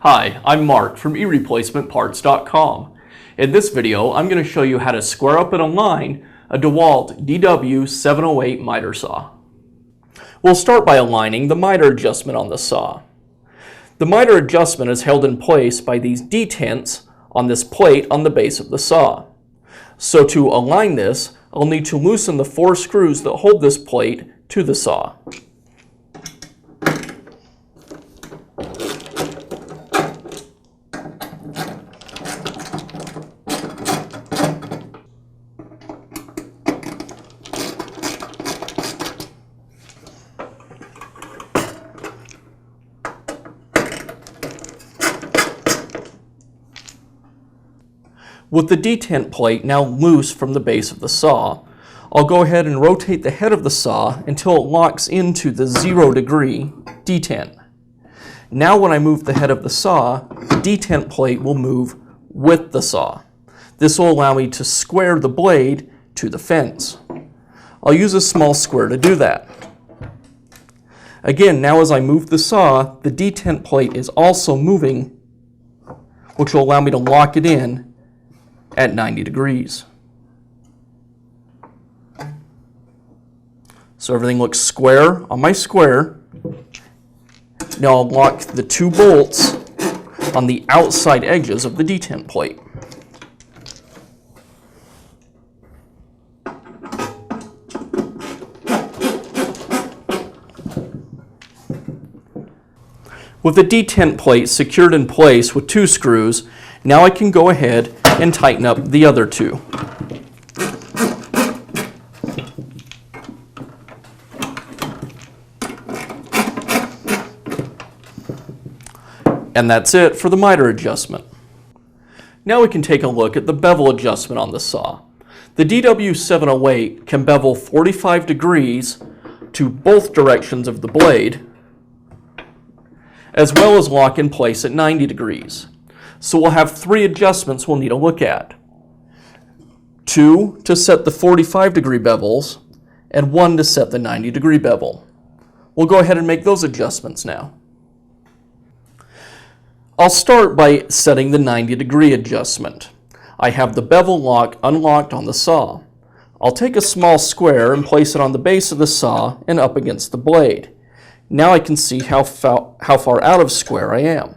Hi, I'm Mark from eReplacementParts.com. In this video, I'm going to show you how to square up and align a DeWalt DW708 miter saw. We'll start by aligning the miter adjustment on the saw. The miter adjustment is held in place by these detents on this plate on the base of the saw. So to align this, I'll need to loosen the 4 screws that hold this plate to the saw. With the detent plate now loose from the base of the saw, I'll go ahead and rotate the head of the saw until it locks into the 0-degree detent. Now when I move the head of the saw, the detent plate will move with the saw. This will allow me to square the blade to the fence. I'll use a small square to do that. Again, now as I move the saw, the detent plate is also moving, which will allow me to lock it in at 90 degrees. So everything looks square on my square. Now I'll lock the 2 bolts on the outside edges of the detent plate. With the detent plate secured in place with 2 screws, now I can go ahead and tighten up the other 2. And that's it for the miter adjustment. Now we can take a look at the bevel adjustment on the saw. The DW708 can bevel 45 degrees to both directions of the blade, as well as lock in place at 90 degrees. So we'll have 3 adjustments we'll need to look at. 2 to set the 45-degree bevels, and 1 to set the 90-degree bevel. We'll go ahead and make those adjustments now. I'll start by setting the 90-degree adjustment. I have the bevel lock unlocked on the saw. I'll take a small square and place it on the base of the saw and up against the blade. Now I can see how far out of square I am.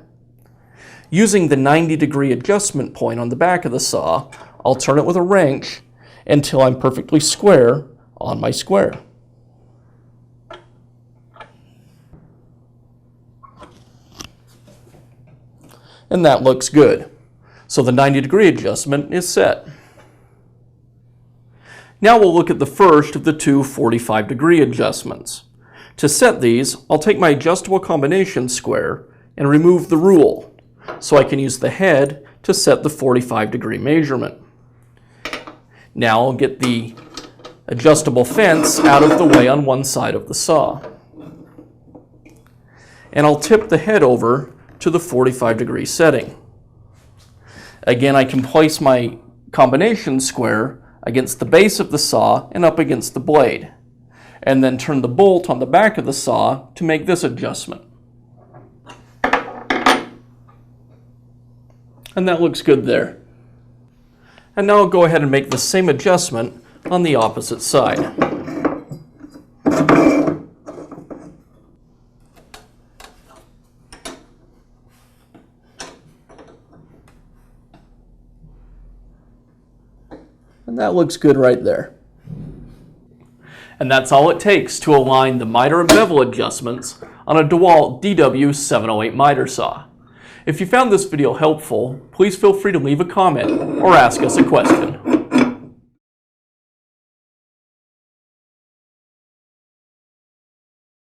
Using the 90-degree adjustment point on the back of the saw, I'll turn it with a wrench until I'm perfectly square on my square. And that looks good. So the 90-degree adjustment is set. Now we'll look at the first of the 2 45-degree adjustments. To set these, I'll take my adjustable combination square and remove the rule, so I can use the head to set the 45-degree measurement. Now I'll get the adjustable fence out of the way on one side of the saw. And I'll tip the head over to the 45-degree setting. Again, I can place my combination square against the base of the saw and up against the blade, and then turn the bolt on the back of the saw to make this adjustment. And that looks good there. And now I'll go ahead and make the same adjustment on the opposite side. And that looks good right there. And that's all it takes to align the miter and bevel adjustments on a DeWalt DW708 miter saw. If you found this video helpful, please feel free to leave a comment or ask us a question.